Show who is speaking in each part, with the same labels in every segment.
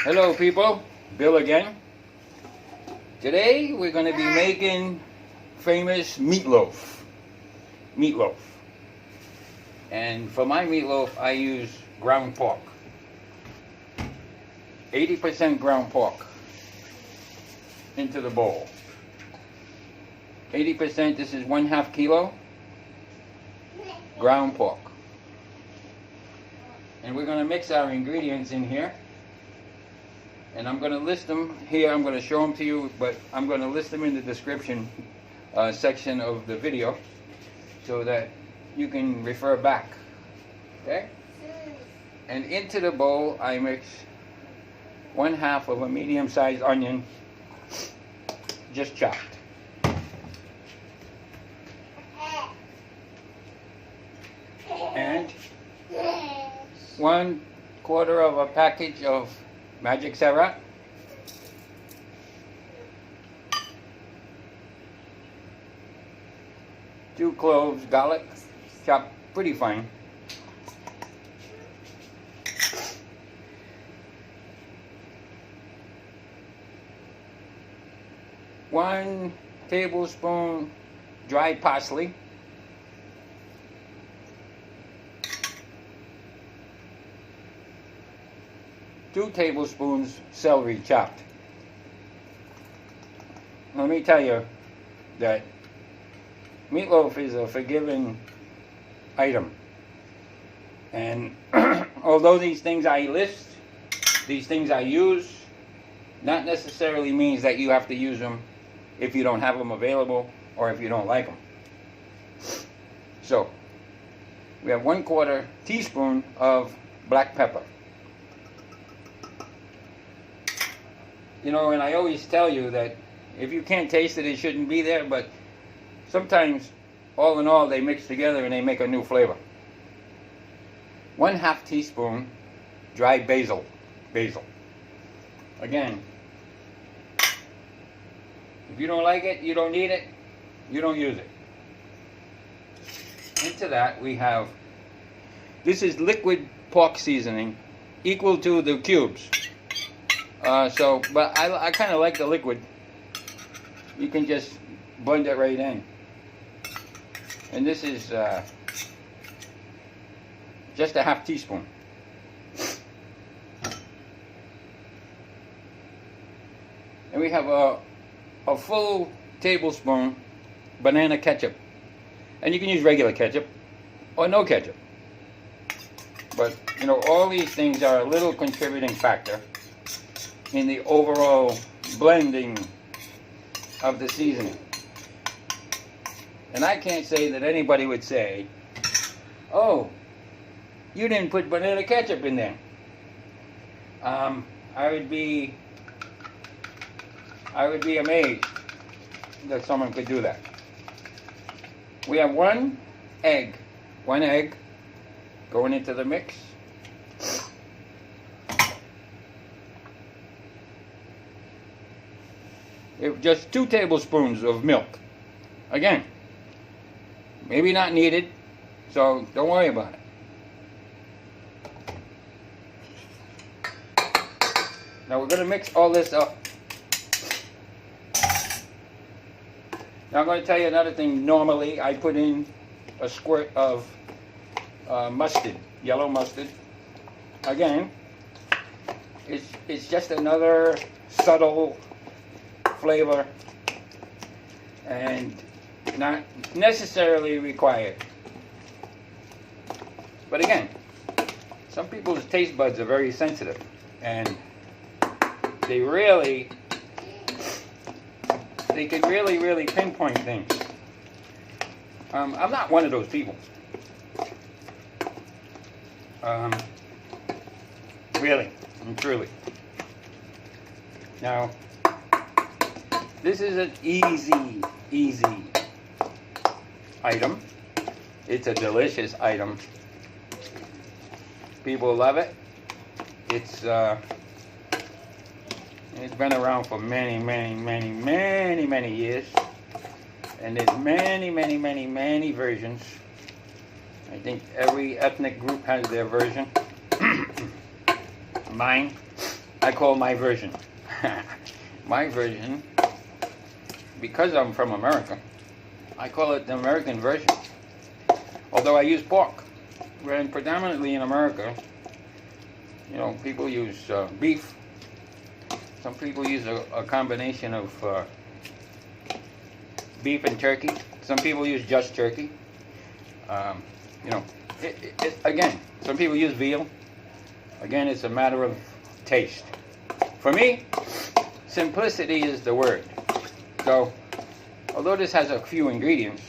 Speaker 1: Hello people, Bill again. Today we're going to be making famous meatloaf. And for my meatloaf I use ground pork. 80% ground pork into the bowl. 80%, this is 1/2 kilo ground pork. And we're going to mix our ingredients in here. And I'm going to list them here. I'm going to show them to you, but I'm going to list them in the description section of the video so that you can refer back. Okay? And into the bowl I mix 1/2 of a medium-sized onion, just chopped. And 1/4 of a package of magic syrup, two cloves, garlic, chopped pretty fine, one tablespoon dried parsley, two tablespoons celery chopped. Let me tell you that meatloaf is a forgiving item. And although these things I list, these things I use, not necessarily means that you have to use them if you don't have them available or if you don't like them. So, we have 1/4 teaspoon of black pepper. You know, and I always tell you that if you can't taste it, it shouldn't be there, but sometimes, all in all, they mix together and they make a new flavor. 1/2 teaspoon dried basil. Again, if you don't like it, you don't need it, you don't use it. Into that we have, this is liquid pork seasoning, equal to the cubes. But I kind of like the liquid. You can just blend it right in. And this is just a 1/2 teaspoon. And we have a full tablespoon banana ketchup. And you can use regular ketchup or no ketchup. But, you know, all these things are a little contributing factor in the overall blending of the seasoning. And I can't say that anybody would say, oh, you didn't put banana ketchup in there. I would be amazed that someone could do that. We have one egg going into the mix. Just 2 tablespoons of milk. Again, maybe not needed, so don't worry about it. Now we're going to mix all this up. Now I'm going to tell you another thing. Normally I put in a squirt of mustard, yellow mustard. Again, it's just another subtle flavor and not necessarily required. But again, some people's taste buds are very sensitive and they can really pinpoint things. I'm not one of those people. Really and truly. Now, this is an easy item. It's a delicious item. People love it. It's been around for many years. And there's many versions. I think every ethnic group has their version. Mine I call my version. My version, because I'm from America, I call it the American version. Although I use pork, when predominantly in America, you know, people use beef. Some people use a combination of beef and turkey. Some people use just turkey. You know, again, some people use veal. Again, it's a matter of taste. For me, simplicity is the word. So, although this has a few ingredients,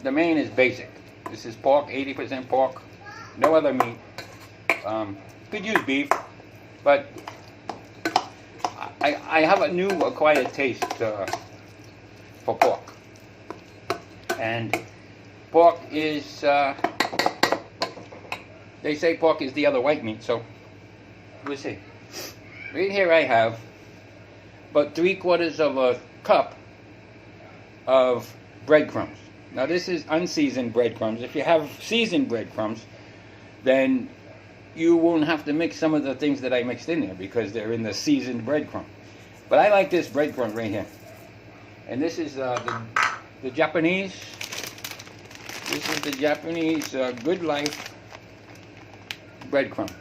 Speaker 1: the main is basic. This is pork, 80% pork, no other meat. Could use beef, but I have a new acquired taste for pork. And pork is, they say pork is the other white meat, so we'll see. Right here I have about 3/4 of a cup of breadcrumbs. Now this is unseasoned breadcrumbs. If you have seasoned breadcrumbs, then you won't have to mix some of the things that I mixed in there because they're in the seasoned breadcrumb. But I like this breadcrumb right here. And this is the Japanese. This is the Japanese Good Life breadcrumb.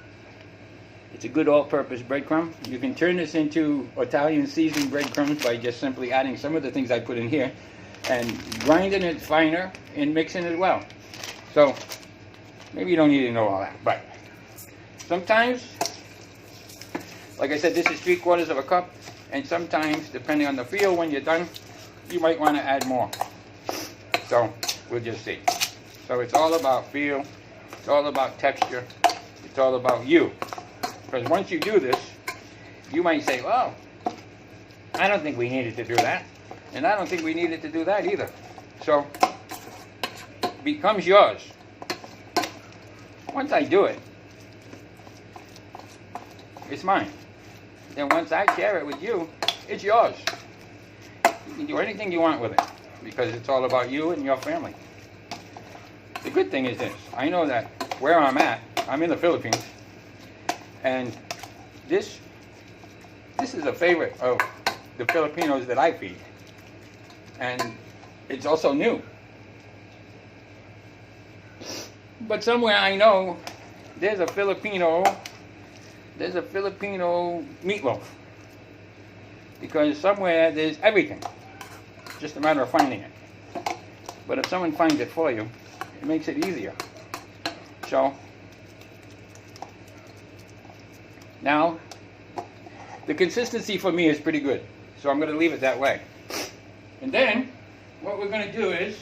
Speaker 1: It's a good all-purpose breadcrumb. You can turn this into Italian seasoned breadcrumbs by just simply adding some of the things I put in here and grinding it finer and mixing it well. So maybe you don't need to know all that, but sometimes, like I said, this is 3/4 of a cup, and sometimes, depending on the feel when you're done, you might want to add more. So we'll just see. So it's all about feel, it's all about texture, it's all about you. Because once you do this, you might say, well, I don't think we needed to do that. And I don't think we needed to do that either. So, it becomes yours. Once I do it, it's mine. Then once I share it with you, it's yours. You can do anything you want with it. Because it's all about you and your family. The good thing is this. I know that where I'm at, I'm in the Philippines. And this is a favorite of the Filipinos that I feed. And it's also new. But somewhere I know there's a Filipino meatloaf. Because somewhere there's everything. It's just a matter of finding it. But if someone finds it for you, it makes it easier. So now, the consistency for me is pretty good, so I'm going to leave it that way. And then, what we're going to do is,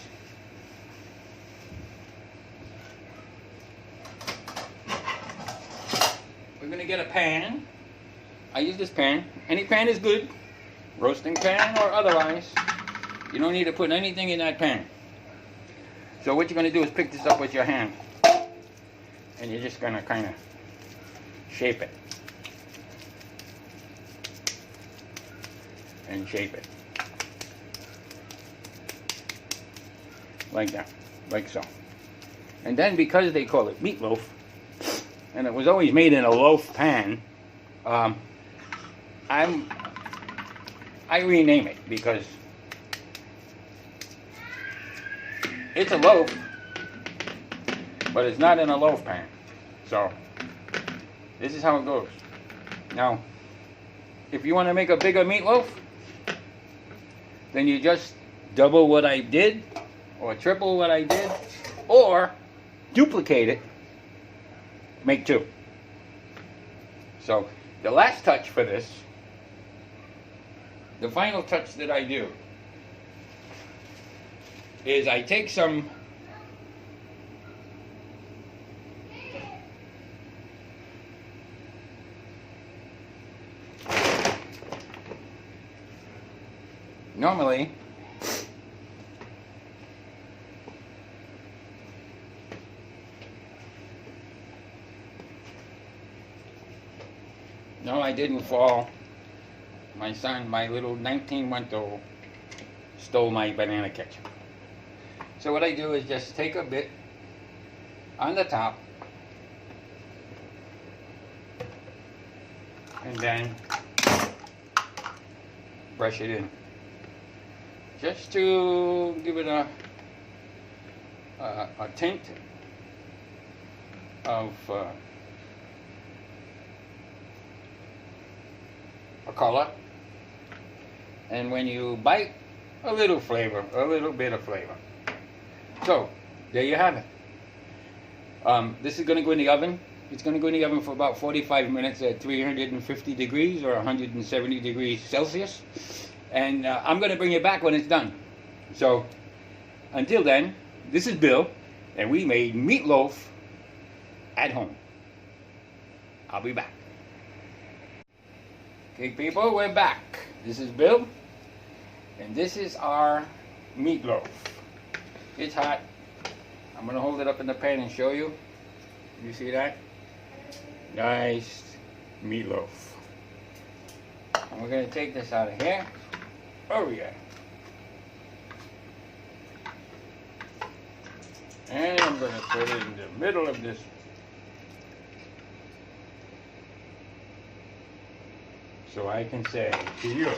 Speaker 1: we're going to get a pan. I use this pan. Any pan is good, roasting pan or otherwise. You don't need to put anything in that pan. So what you're going to do is pick this up with your hand, and you're just going to kind of shape it. And shape it like that, like so. And then because they call it meatloaf, and it was always made in a loaf pan, I rename it because it's a loaf, but it's not in a loaf pan. So this is how it goes. Now, if you want to make a bigger meatloaf, then you just double what I did, or triple what I did, or duplicate it, make 2. So the last touch for this, the final touch that I do, is I take some normally no, I didn't fall. My son, my little 19-month-old, stole my banana ketchup. So what I do is just take a bit on the top and then brush it in, just to give it a tint of a color, and when you bite, a little flavor, a little bit of flavor. So there you have it. This is going to go in the oven. It's going to go in the oven for about 45 minutes at 350 degrees or 170 degrees Celsius. And I'm going to bring it back when it's done. So until then, this is Bill, and we made meatloaf at home. I'll be back. Okay, people, we're back. This is Bill, and this is our meatloaf. It's hot. I'm going to hold it up in the pan and show you. You see that? Nice meatloaf. And we're going to take this out of here. Oh yeah. And I'm going to put it in the middle of this. So I can say to you,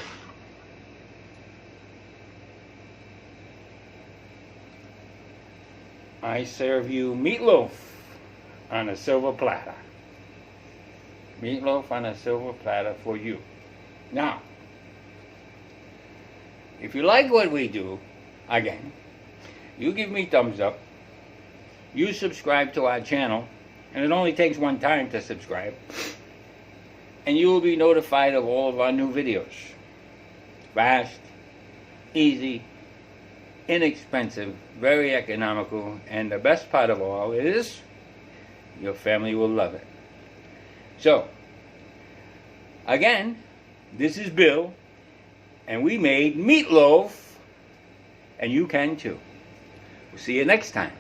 Speaker 1: I serve you meatloaf on a silver platter. Meatloaf on a silver platter for you. Now, if you like what we do, again, you give me thumbs up, you subscribe to our channel, and it only takes one time to subscribe, and you will be notified of all of our new videos. Fast, easy, inexpensive, very economical, and the best part of all is your family will love it. So, again, this is Bill, and we made meatloaf, and you can too. We'll see you next time.